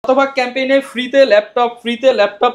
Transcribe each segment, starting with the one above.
শতভাগ ক্যাম্পেইনে ফ্রিতে ল্যাপটপ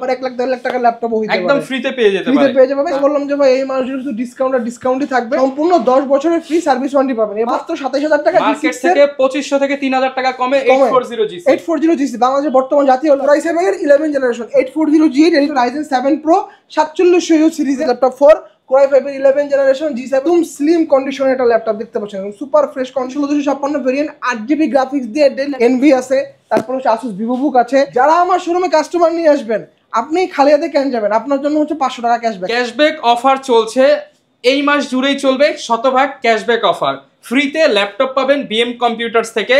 আর 1 লাখ 1.5 লাখ টাকার ল্যাপটপও হইতে পারে, একদম ফ্রিতে পেয়ে যেতে পারে। ফ্রিতে পেয়ে যাবে। আমি বললাম যে ভাই এই মাস শুধু ডিসকাউন্টই থাকবে, সম্পূর্ণ 10 বছরের ফ্রি সার্ভিস ওয়ারেন্টি পাবেন মাত্র 27000 টাকা। মার্কেট থেকে 2500 থেকে 3000 টাকা কমে 840G বাংলাদেশের বর্তমান জাতীয় i7 এর 11 generation 840G Ryzen 7 Pro 4700U সিরিজের ল্যাপটপ 4 Core i5 এর 11 জেনারেশন G7 স্লিম কন্ডিশনে একটা ল্যাপটপ দেখতে পাচ্ছেন, super fresh condition, 256 variant, 8GB graphics দিয়ে NV আছে, তারপর হচ্ছে Asus VivoBook আছে। যারা আমার শোরুমে কাস্টমার নিয়ে আসবেন আপনি খালি হাতে কেন যাবেন, আপনার জন্য হচ্ছে 500 টাকা ক্যাশব্যাক অফার চলছে, এই মাস জুড়েই চলবে শতভাগ ক্যাশব্যাক অফার। ফ্রিতে ল্যাপটপ পাবেন বিএম কম্পিউটার্স থেকে,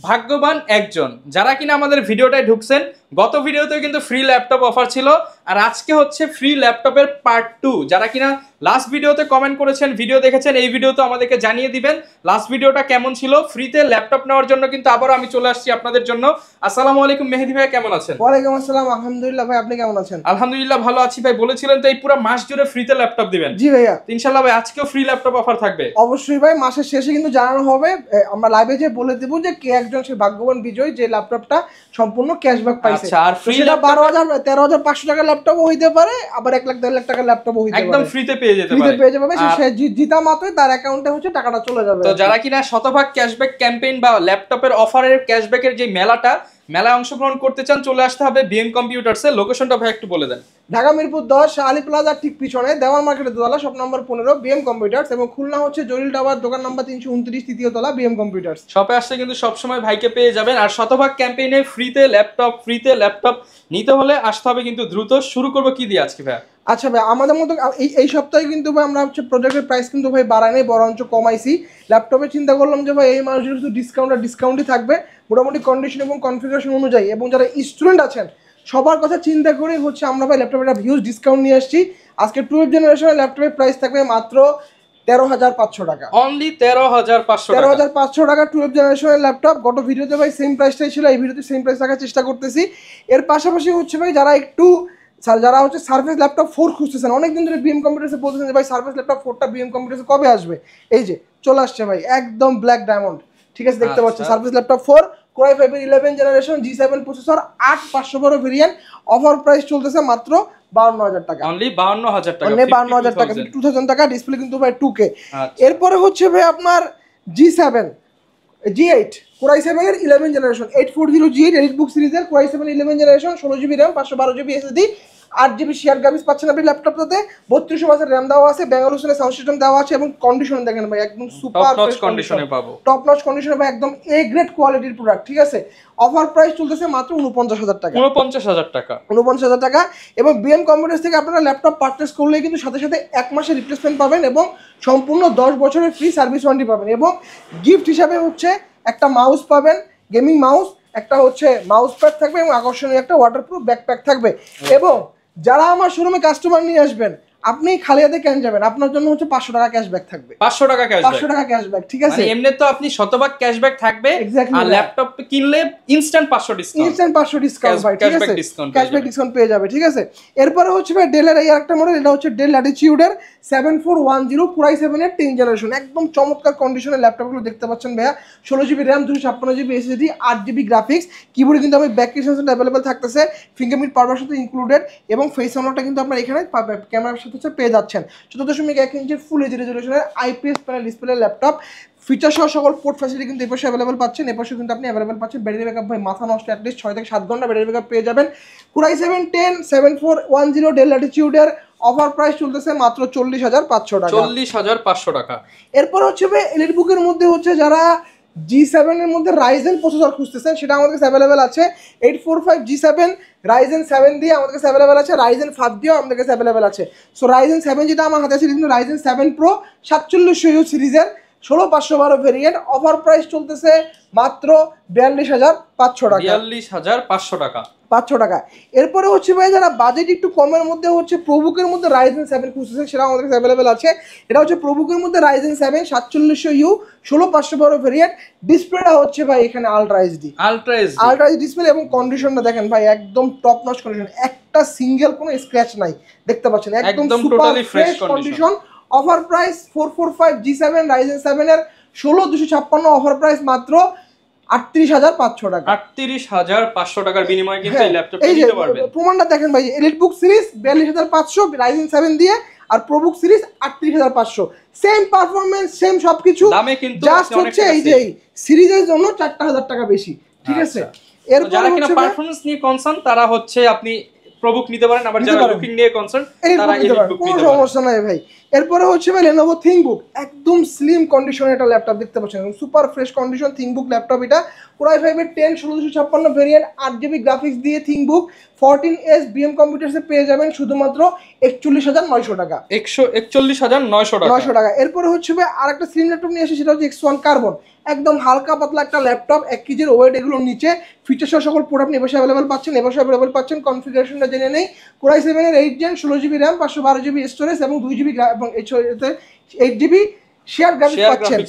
ভাগ্যবান একজন যারা কিনা আমাদের ভিডিওটায় ঢুকছেন। গত ভিডিওতেও কিন্তু ফ্রি ল্যাপটপ অফার ছিল, আর আজকে হচ্ছে ফ্রি ল্যাপটপের পার্ট 2। যারা কিনা লাস্ট ভিডিওতে কমেন্ট করেছেন, ভিডিও দেখেছেন, এই ভিডিওতে আমাদেরকে জানিয়ে দিবেন লাস্ট ভিডিওটা কেমন ছিল। ফ্রিতে ল্যাপটপ নেওয়ার জন্য কিন্তু আবারও আমি চলে আসছি আপনাদের জন্য। আসসালামু আলাইকুম মেহেদি ভাই, কেমন আছেন? ওয়ালাইকুম আসসালাম, আলহামদুলিল্লাহ ভাই, আপনি কেমন আছেন? আলহামদুলিল্লাহ ভালো আছি ভাই। বলেছিলেন তো এই পুরো মাস জুড়ে ফ্রিতে ল্যাপটপ দিবেন। জি ভাইয়া, ইনশাআল্লাহ ভাই আজকেও ফ্রি ল্যাপটপ অফার থাকবে। অবশ্যই ভাই, মাসের শেষে কিন্তু জানানো হবে, আমরা লাইভে যে বলে দেব যে কে একজন সেই ভাগ্যবান বিজয়ী যে ল্যাপটপটা সম্পূর্ণ ক্যাশব্যাক পাইছে। আচ্ছা, আর ফ্রি 13500 টাকার ল্যাপটপও হইতে পারে, আবার 1 লাখ 1.5 লাখ টাকার ল্যাপটপও হইতে পারে, একদম ফ্রিতে পেয়ে যেতে পারে। ফ্রিতে পেয়ে যাবে, সে জিতা মাত্রই তার অ্যাকাউন্টে হচ্ছে টাকাটা চলে যাবে। তো যারা কিনা শতভাগ ক্যাশব্যাক ক্যাম্পেইন বা ল্যাপটপের অফারের ক্যাশব্যাকের যে মেলায় অংশগ্রহণ করতে চান, চলে আসতে হবে বিএম কম্পিউটার্সে। লোকেশনটা ভাই একটু বলে দেন। ঢাকা মিরপুর 10 আলী প্লাজার ঠিক পিছনে দেওয়ান মার্কেটের দোতলা, শপ নম্বর 15 বিএম কম্পিউটার্স, এবং খুলনা হচ্ছে জরিল টাওয়ার দোকান নাম্বার 329 তৃতীয় তলা বিএম কম্পিউটার্স। শপে আসলে কিন্তু সবসময় ভাইকে পেয়ে যাবেন। আর শতভাগ ক্যাম্পেইনে ফ্রিতে ল্যাপটপ নিতে হলে আসতে হবে কিন্তু দ্রুত। শুরু করবো কি দিয়ে আজকে ভাই? আচ্ছা ভাই, আমাদের মতো এই সপ্তাহে কিন্তু ভাই আমরা হচ্ছে প্রোডাক্টের প্রাইস কিন্তু ভাই বাড়াই নাই, বরঞ্চ কমাইছি। ল্যাপটপে চিন্তা করলাম যে ভাই এই মাস শুধু ডিসকাউন্টই থাকবে মোটামুটি কন্ডিশন এবং কনফিগারেশন অনুযায়ী, এবং যারা স্টুডেন্ট আছেন সবার কথা চিন্তা করে হচ্ছে আমরা ভাই ল্যাপটপে একটা হিউজ ডিসকাউন্ট নিয়ে আসছি। আজকে 12th জেনারেশনের ল্যাপটপের প্রাইস থাকবে মাত্র 13,500 টাকা, অনলি 13,500 টাকা 12th জেনারেশনের ল্যাপটপ। গত ভিডিওতে ভাই সেম প্রাইসটাই ছিল, এই ভিডিওতে সেম প্রাইস রাখার চেষ্টা করতেছি। এর পাশাপাশি হচ্ছে ভাই যারা হচ্ছে সার্ভিস ল্যাপটপ 4 খুঁজতেছেন, অনেকদিন ধরে বিএম কম্পিউটার্সে বলতেছেন যে ভাই সার্ভিস ল্যাপটপ 4টা বিএম কম্পিউটার্সে কবে আসবে, এই যে চলে আসছে ভাই, একদম ব্ল্যাক ডায়মন্ড, ঠিক আছে, দেখতে পাচ্ছেন সার্ভিস ল্যাপটপ 4 Core i5 এর 11 generation G7 processor 8512 variant, offer price চলতেছে মাত্র 52000 টাকা, অনলি 52000 টাকা, 52000 টাকা, 2000 টাকা, ডিসপ্লে কিন্তু ভাই 2K। এরপরে হচ্ছে ভাই আপনার G8 Core i7 এর 11 জেনারেশন 840G8 এলিটবুক সিরিজের Core i7 11 generation 16GB RAM 512GB SSD 8GB share graphics পাচ্ছেন আপনি ল্যাপটপটাতে, 3200 ওয়াটের RAM দেওয়া আছে, ব্যাঙ্গালোর সাউন্ড সিস্টেম দেওয়া আছে, এবং কন্ডিশন দেখেন ভাই একদম সুপার টপ নচ কন্ডিশনে পাবো, টপ নচ কন্ডিশনে ভাই, একদম এ গ্রেড কোয়ালিটির প্রোডাক্ট, ঠিক আছে। অফার প্রাইস চলতেছে মাত্র 49000 টাকা, 49000 টাকা। এবং বিএম কম্পিউটার্স থেকে আপনারা ল্যাপটপ পারচেজ করলে কিন্তু সাথে সাথে 1 মাসের রিপ্লেসমেন্ট পাবেন, এবং সম্পূর্ণ 10 বছরের ফ্রি সার্ভিস ওয়ারেন্টি পাবেন, এবং গিফট হিসাবে হচ্ছে একটা মাউস পাবেন, গেমিং মাউস, একটা হচ্ছে মাউস প্যাড থাকবে, এবং আকর্ষণীয় একটা ওয়াটারপ্রুফ ব্যাকপ্যাক থাকবে। এবং যারা আমার শোরুমে কাস্টমার নিয়ে আসবেন আপনি খালি হাতে কেন যাবেন, আপনার জন্য হচ্ছে 500 টাকা ক্যাশব্যাক থাকবে, 500 টাকা ক্যাশব্যাক, ঠিক আছে। মানে এমনি তো আপনি শতভাগ ক্যাশব্যাক থাকবে, আর ল্যাপটপ কিনলে ইনস্ট্যান্ট 500 ডিসকাউন্ট ভাই, ঠিক আছে, ক্যাশব্যাক ডিসকাউন্ট পেয়ে যাবে, ঠিক আছে। এরপরে হচ্ছে ভাই ডেলের এই আরেকটা মডেল, এটা হচ্ছে ডেল ল্যাটিটিউডের 7410 Core i7 এর 10 জেনারেশন, একদম চমৎকার কন্ডিশনের ল্যাপটপগুলো দেখতে পাচ্ছেন ভাইয়া, 16GB RAM 256GB SSD 8GB graphics, কিবোর্ডে কিন্তু আমি ব্যাক সেন্সর अवेलेबल থাকতেছে, ফিঙ্গারপ্রিন্ট পাওয়ার সাথে ইনক্লুডেড, এবং ফেস আনলকটা কিন্তু আপনারা এখানে ক্যামেরার সাথে পেয়ে যাচ্ছেন। 14.1 ইঞ্চির ফুল এইচডি রেজোলিউশনের IPS panel display laptop, feature সহ সকল পোর্ট ফ্যাসিলিটি কিন্তু এপাশে अवेलेबल পাচ্ছেন, এপাশে কিন্তু আপনি अवेलेबल পাচ্ছেন। ব্যাটারি ব্যাকআপ ভাই মাথা নষ্ট, অ্যাটলিস্ট 6 থেকে 7 ঘন্টা ব্যাটারি ব্যাকআপ পেয়ে যাবেন। Core i7 10 7410 ডেল ল্যাটিটিউডের অফার প্রাইস চলতেছে মাত্র 40500 টাকা, 40500 টাকা। এরপর হচ্ছে ভাই এলিটবুকের মধ্যে হচ্ছে যারা G7 এর মধ্যে Ryzen প্রসেসর খুঁজতেছেন, সেটা আমাদের কাছে अवेलेबल আছে। 845 G7 Ryzen 7 দিয়ে আমাদের কাছে अवेलेबल আছে, Ryzen 5 দিয়েও আমাদের কাছে अवेलेबल আছে। সো Ryzen 7 যেটা আমার হাতে আছে কিন্তু Ryzen 7 Pro 4700U সিরিজের 16512 ভেরিয়েন্ট, অফার প্রাইস চলতেছে মাত্র 42500 টাকা, 42500 টাকা, 500 টাকা। এরপরে হচ্ছে ভাই যারা বাজেট একটু কমের মধ্যে হচ্ছে প্রবুকের মধ্যে Ryzen 7 খুঁজতেছেন, সেটা আমাদের কাছে अवेलेबल আছে। এটা হচ্ছে প্রবুকের মধ্যে Ryzen 7 4700U 16512 ভেরিয়েন্ট, ডিসপ্লেটা হচ্ছে ভাই এখানে আলট্রা এইচডি ডিসপ্লে, এবং কন্ডিশনটা দেখেন ভাই একদম টপ নচ কন্ডিশন, একটা সিঙ্গেল কোনো স্ক্র্যাচ নাই, দেখতে পাচ্ছেন একদম totally fresh condition. Offer price 445 G7 Ryzen 7 এর 16256, অফার প্রাইস মাত্র 38,500 টাকা। 38,500 টাকার বিনিময়ে কিন্তু এই ল্যাপটপটা নিতে পারবেন। প্রমাণটা দেখেন ভাই, এলিট বুক সিরিজ 42,500 রাইজেন 7 দিয়ে, আর ProBook series 38,500, same performance same সবকিছু, দামে কিন্তু জাস্ট হচ্ছে এই যে সিরিজের জন্য 4,000 টাকা বেশি, ঠিক আছে। এরপর যারা কিনা পারফরম্যান্স নিয়ে কনসার্ন তারা হচ্ছে আপনি প্রোবুক নিতে পারেন, আবার যারা লুকিং নিয়ে কনসার্ন তারা এলিট বুক নিতে পারেন, কোনো সমস্যা নাই ভাই। এরপরে হচ্ছে ভাই Lenovo ThinkBook, একদম স্লিম কন্ডিশনে একটা ল্যাপটপ দেখতে পাচ্ছেন, super fresh condition ThinkBook laptop. এটা Core i5 এর 10 1656 ভেরিয়েন্ট, 8GB গ্রাফিক্স দিয়ে ThinkBook 14S BM কম্পিউটারসে পেয়ে যাবেন শুধুমাত্র 41,900 টাকা। 41,900 টাকা। এরপরে হচ্ছে ভাই আরেকটা স্লিম ল্যাপটপ নিয়ে আসে, সেটা হচ্ছে X1 কার্বন, একদম হালকা পাতলা একটা ল্যাপটপ, 1 কেজির ওয়েট এগুলোর নিচে, ফিচার সহ সকল প্রোডাক্ট আপনি এবছর অ্যাভেলেবল পাচ্ছেন। এবছর অ্যাভেলেবল পাচ্ছেন, কনফিগারেশনটা জেনে নেই। Core i7 এর 8 Gen 16GB RAM 512GB storage এবং 2GB এবং 8GB শেয়ার গ্রাফিক্স পাচ্ছেন।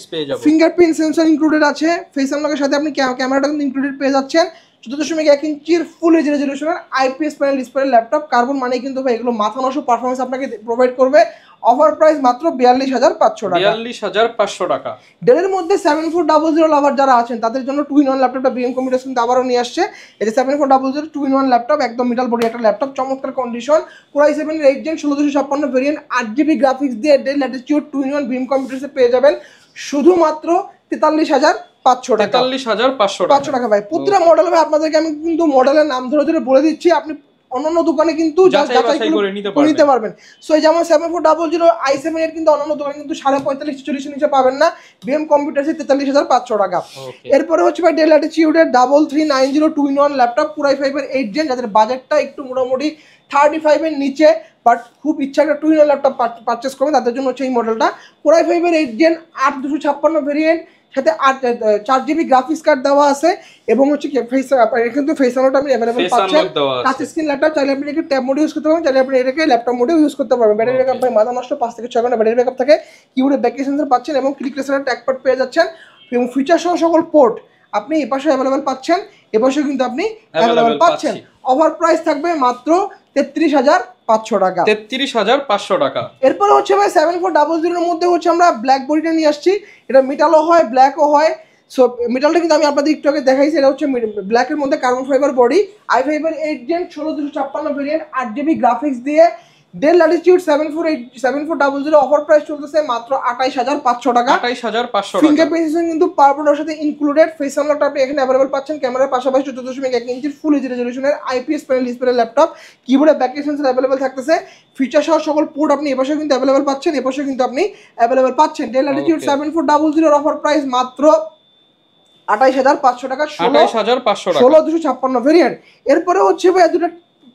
ফিঙ্গারপ্রিন্ট সেন্সর ইনক্লুডেড আছে, ফেস আনলকের সাথে আপনি ক্যামেরাটা কিন্তু ইনক্লুডেড পেয়ে যাচ্ছেন। 14.1 ইঞ্চির ফুল এইচডি রেজোলিউশনের IPS panel display laptop. Carbon মানে কিন্তু ভাই এগুলো মাথা নষ্ট পারফরমেন্স আপনাকে প্রোভাইড করবে। অফার প্রাইস মাত্র 42,500 টাকা। 42,500 টাকা। ডেলের মধ্যে 7400 লাভার যারা আছেন তাদের জন্য 2-in-1 ল্যাপটপটা BM কম্পিউটারস কিন্তু আবারও নিয়ে আসছে। এই যে 7400 2-in-1 ল্যাপটপ, একদম মিডল বডি একটা ল্যাপটপ, চমৎকার কন্ডিশন। Core i7 এর 8 Gen 1656 ভেরিয়েন্ট, 8GB গ্রাফিক্স দিয়ে ডেল ল্যাটিটিউড 2-in-1 BM কম্পিউটারসে পেয়ে যাবেন শুধুমাত্র 43,500 টাকা। 43,500 টাকা ভাই। প্রতিটা মডেল ভাই আপনাদেরকে আমি কিন্তু মডেলের নাম ধরে ধরে বলে দিচ্ছি, আপনি অন্যান্য দোকানে কিন্তু যাচাই করে নিতে পারবেন। সো এই যেমন 7400 i7 এর কিন্তু অন্যান্য দোকানে কিন্তু 45,000-40,000 নিচে পাবেন না, BM কম্পিউটারসে 43,500 টাকা। এরপরে হচ্ছে ভাই del ল্যাটিটিউডের 3390 2-in-1 laptop, Core i5 এর 8 Gen, যাদের বাজেটটা একটু মোটামুটি 35 এর নিচে বাট খুব ইচ্ছা একটা 2-in-1 ল্যাপটপ পারচেস করবেন, তাদের জন্য হচ্ছে এই মডেলটা। Core i5 এর 8 Gen 8256 ভেরিয়েন্ট, সাথে 4GB গ্রাফিক্স কার্ড দেওয়া আছে এবং হচ্ছে কিন্তু ফেস আনলকটা আপনি অ্যাভেলেবল পাচ্ছেন। টাচ স্ক্রিন ল্যাপটপ, চাইলে আপনি এটাকে ট্যাব মোডে ইউজ করতে পারবেন, চাইলে আপনি এটাকে ল্যাপটপ মোডে ইউজ করতে পারবেন। ব্যাটারি ব্যাকআপ ভাই মাথা নষ্ট, 5 থেকে 6 ঘন্টা ব্যাটারি ব্যাকআপ থাকে। কিবোর্ডে ব্যাক সেন্সর পাচ্ছেন এবং ক্লিকলেসারের ট্র্যাকপ্যাড পেয়ে যাচ্ছেন এবং ফিচার সহ সকল পোর্ট আপনি এপাশে অ্যাভেলেবল পাচ্ছেন, এপাশে কিন্তু আপনি অ্যাভেলেবল পাচ্ছেন। অফার প্রাইস থাকবে মাত্র 33,500 টাকা। 33,500 টাকা। এরপরে হচ্ছে ভাই 7400 এর মধ্যে হচ্ছে আমরা ব্ল্যাক বডিটা নিয়ে আসছি। এটা মেটালও হয়, ব্ল্যাকও হয়। সো মেটালটা কিন্তু আমি আপনাদের একটু আগে দেখাইছি, এটা হচ্ছে ব্ল্যাকের মধ্যে কার্বন ফাইবার বডি, i5 এর 8 Gen 16256 ভেরিয়েন্ট, 8GB গ্রাফিক্স দিয়ে ডেল ল্যাটিটিউড 7400 অফার প্রাইস চলতেছে মাত্র 28,500 টাকা। 28,500 টাকা। ফিঙ্গারপ্রিন্ট সেন্সর কিন্তু পাওয়ার সাথে ইনক্লুডেড, ফেস আনলকটা আপনি এখানে অ্যাভেলেবল পাচ্ছেন। ক্যামেরার পাশাপাশি 14.1 ইঞ্চির ফুল এইচডি রেজোলিউশনের IPS প্যানেল ডিসপ্লে ল্যাপটপ, কিবোর্ডে ব্যাক সেন্সর অ্যাভেলেবল থাকতেছে। ফিচার সহ সকল পোর্ট আপনি এপাশে কিন্তু অ্যাভেলেবল পাচ্ছেন, এপাশে কিন্তু আপনি অ্যাভেলেবল পাচ্ছেন। ডেল ল্যাটিটিউড 7400 এর অফার প্রাইস মাত্র 28,500 টাকা। 16,256 ভেরিয়েন্ট। এরপরে হচ্ছে ভাই দুটো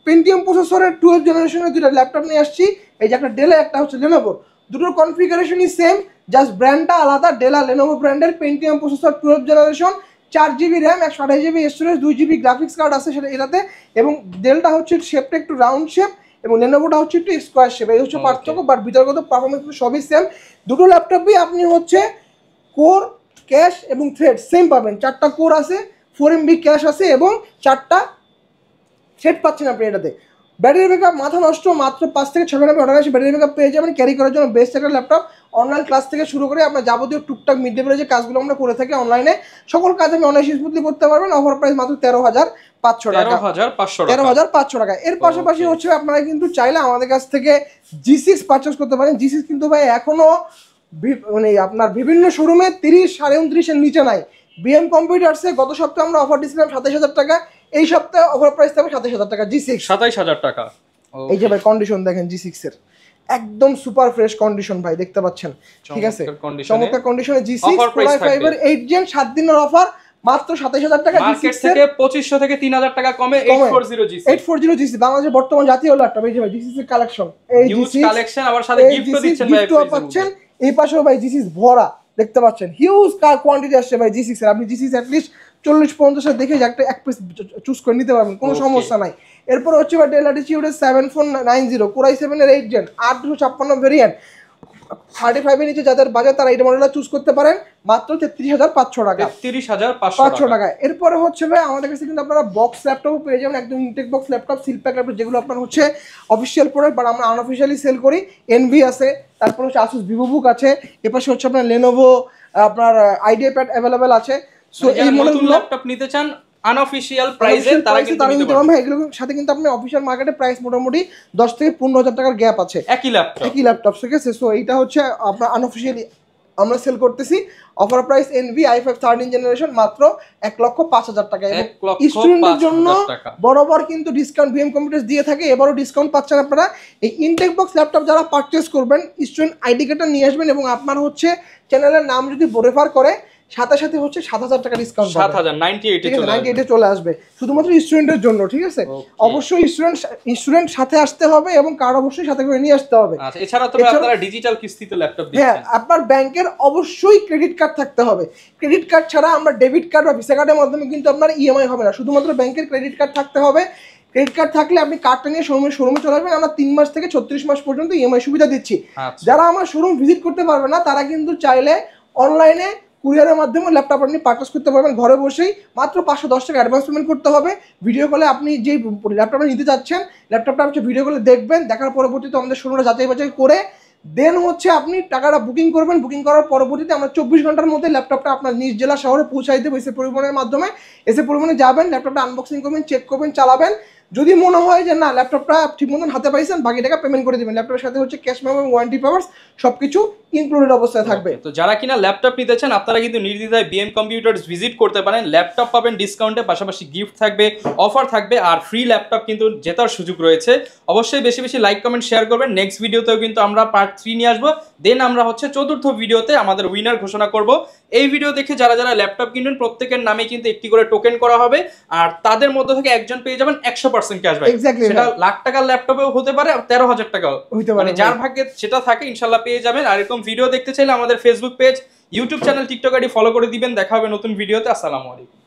পেন্টিয়াম প্রসেসরের 12 জেনারেশনের দুটো ল্যাপটপ নিয়ে আসছি। এই যে একটা ডেল, একটা হচ্ছে Lenovo, দুটোর কনফিগারেশনই সেম, জাস্ট ব্র্যান্ডটা আলাদা। ডেল আর Lenovo ব্র্যান্ডের Pentium processor 12 generation, 4GB RAM 128GB storage, 2GB graphics card আছে সেটা এটাতে। এবং ডেলটা হচ্ছে শেপটা একটু রাউন্ড শেপ এবং Lenovoটা হচ্ছে একটু স্কোয়ার শেপ, এই হচ্ছে পার্থক্য। বাট বিতর্গত পারফরমেন্স সবই সেম। দুটো ল্যাপটপই আপনি হচ্ছে কোর, ক্যাশ এবং থ্রেড সেম পাবেন। 4টা কোর আছে, 4MB ক্যাশ আছে এবং 4টা থ্রেড পাচ্ছেন আপনি এটাতে। ব্যাটারি ব্যাকআপ মাথা নষ্ট, মাত্র 5 থেকে 6 ঘন্টা অর্ডার আসে ব্যাটারি ব্যাকআপ পেয়ে যাবেন। ক্যারি করার জন্য বেস্ট একটা ল্যাপটপ। অনলাইন ক্লাস থেকে শুরু করে আপনার যাবতীয় টুকটাক মিড ডে মিলে যে কাজগুলো আমরা করে থাকি অনলাইনে, সকল কাজ আপনি অনলাইন স্মুথলি করতে পারবেন। অফার প্রাইস মাত্র 13,500 টাকা। 13,500 টাকা। এর পাশাপাশি হচ্ছে আপনারা কিন্তু চাইলে আমাদের কাছ থেকে G6 পারচেস করতে পারেন। G6 কিন্তু ভাই এখনো মানে আপনার বিভিন্ন শোরুমে 30, 29.5 এর নিচে নাই। BM কম্পিউটারসে গত সপ্তাহে আমরা অফার দিয়েছিলাম 27,000 টাকা, এই সপ্তাহে অফার প্রাইস থাকবে 27,000 টাকা। G6 27,000 টাকা। এই যে ভাই কন্ডিশন দেখেন G6 এর, একদম সুপার ফ্রেশ কন্ডিশন ভাই, দেখতে পাচ্ছেন, ঠিক আছে, চমৎকার কন্ডিশনে G6 Core i5 এর 8 Gen 7 দিনের অফার মাত্র 27,000 টাকা। মার্কেট থেকে 2500 থেকে 3000 টাকা কমে 840 G6 বাংলাদেশের বর্তমান জাতীয় ল্যাপটপ। এই যে ভাই G6 এর কালেকশন, এই G6 কালেকশন, আবার সাথে গিফটও দিচ্ছেন ভাই, গিফটও পাচ্ছেন। এই পাশেও ভাই G6 ভরা, দেখতে পাচ্ছেন হিউজ কোয়ান্টিটি আসছে ভাই G6 এর। আপনি G6 অ্যাটলিস্ট 40-50 দেখে একটা এক পিস চুজ করে নিতে পারবেন, কোনো সমস্যা নাই। এরপর হচ্ছে ভাই ডেল ল্যাটিটিউডের 7490 Core i7 এর 8 Gen 8256 ভেরিয়েন্ট, 35 এর নিচে যাদের বাজেট তারা এই মডেলটা চুজ করতে পারেন মাত্র 33,500 টাকা। 33,500 টাকা। এরপরে হচ্ছে ভাই আমাদের কাছে কিন্তু আপনারা বক্স ল্যাপটপও পেয়ে যাবেন, একদম intact box laptop, seal pack laptop, যেগুলো আপনার হচ্ছে অফিসিয়াল প্রোডাক্ট বাট আমরা আনঅফিসিয়ালি সেল করি। NV আছে, তারপর হচ্ছে Asus VivoBook আছে, এপাশে হচ্ছে আপনার Lenovo আপনার IdeaPad অ্যাভেলেবেল আছে। সো এই মডেলগুলো ল্যাপটপ নিতে চান আনঅফিশিয়াল প্রাইসে তারা কিন্তু নিতে পারবেন। এগুলোর সাথে কিন্তু আপনি অফিশিয়াল মার্কেটে প্রাইস মোটামুটি 10 থেকে 15,000 টাকার গ্যাপ আছে একই ল্যাপটপ, ঠিক আছে। সো এইটা হচ্ছে আপনার আনঅফিশিয়ালি আমরা সেল করতেছি। Offer price NV i5 13 generation মাত্র 1,05,000 টাকা। এবং স্টুডেন্টদের জন্য বরাবর কিন্তু ডিসকাউন্ট বিএম কম্পিউটার্স দিয়ে থাকে, এবারও ডিসকাউন্ট পাচ্ছেন আপনারা। এই ইনটেক বক্স ল্যাপটপ যারা পারচেজ করবেন স্টুডেন্ট আইডি কার্ডটা নিয়ে আসবেন এবং আপনার হচ্ছে চ্যানেলের নাম যদি রেফার করে সাথে সাথে হচ্ছে 7,000 টাকা ডিসকাউন্ট 7,098 চলে আসবে শুধুমাত্র স্টুডেন্টের জন্য, ঠিক আছে। অবশ্যই স্টুডেন্ট সাথে আসতে হবে এবং কার্ড অবশ্যই সাথে করে নিয়ে আসতে হবে। আচ্ছা, এছাড়া তো আপনারা ডিজিটাল কিস্তিতে ল্যাপটপ দিচ্ছেন। হ্যাঁ, আপনার ব্যাংকের অবশ্যই ক্রেডিট কার্ড থাকতে হবে। ক্রেডিট কার্ড ছাড়া আমরা ডেবিট কার্ড বা ভিসা কার্ডের মাধ্যমে কিন্তু আপনার ইএমআই হবে না, শুধুমাত্র ব্যাংকের ক্রেডিট কার্ড থাকতে হবে। ক্রেডিট কার্ড থাকলে আপনি কার্ডটা নিয়ে শোরুমে চলে আসবেন। আমরা 3 মাস থেকে 36 মাস পর্যন্ত ইএমআই সুবিধা দিচ্ছি। যারা আমার শোরুম ভিজিট করতে পারবে না তারা কিন্তু চাইলে অনলাইনে কুরিয়ারের মাধ্যমে ল্যাপটপ আপনি পারচেজ করতে পারবেন ঘরে বসেই। মাত্র 510 টাকা অ্যাডভান্স পেমেন্ট করতে হবে। ভিডিও কলে আপনি যে ল্যাপটপটা নিতে চাচ্ছেন ল্যাপটপটা হচ্ছে ভিডিও কলে দেখবেন, দেখার পরবর্তীতে আমাদের শোরুমে যাচাই বাছাই করে দেন হচ্ছে আপনি টাকাটা বুকিং করবেন। বুকিং করার পরবর্তীতে আমরা 24 ঘন্টার মধ্যে ল্যাপটপটা আপনার নিজ জেলা শহরে পৌঁছাই দেবো এসে পরিবহনের মাধ্যমে। এসে পরিবহনে যাবেন, ল্যাপটপটা আনবক্সিং করবেন, চেক করবেন, চালাবেন। যদি মনে হয় যে না ল্যাপটপটা ঠিক মতন হাতে পাইছেন বাকি টাকা পেমেন্ট করে দেবেন। ল্যাপটপের সাথে হচ্ছে ক্যাশ মেমো এবং ওয়ারেন্টি পাওয়ার্স সবকিছু ইনক্লুডেড অবস্থায় থাকবে। তো যারা কিনা ল্যাপটপ নিতে চান আপনারা কিন্তু নির্দ্বিধায় বিএম কম্পিউটার্স ভিজিট করতে পারেন। ল্যাপটপ পাবেন ডিসকাউন্টে, পাশাপাশি গিফট থাকবে, অফার থাকবে, আর ফ্রি ল্যাপটপ কিন্তু জেতার সুযোগ রয়েছে। অবশ্যই বেশি বেশি লাইক কমেন্ট শেয়ার করবেন। নেক্সট ভিডিওতেও কিন্তু আমরা পার্ট 3 নিয়ে আসবো। দেন আমরা হচ্ছে চতুর্থ ভিডিওতে আমাদের উইনার ঘোষণা করব। এই ভিডিও দেখে যারা যারা ল্যাপটপ কিনবেন প্রত্যেকের নামে কিন্তু একটি করে টোকেন করা হবে, আর তাদের মধ্যে থেকে একজন পেয়ে যাবেন 100% ক্যাশব্যাক। সেটা লাখ টাকার ল্যাপটপেও হতে পারে, 13,000 টাকাও হতে পারে, মানে যার ভাগ্যে সেটা থাকে ইনশাল্লাহ পেয়ে যাবেন। আর এরকম ভিডিও দেখতে চাইলে আমাদের Facebook page, YouTube channel, TikTok ID follow করে দিবেন। দেখা হবে নতুন ভিডিওতে। আসসালামু আলাইকুম।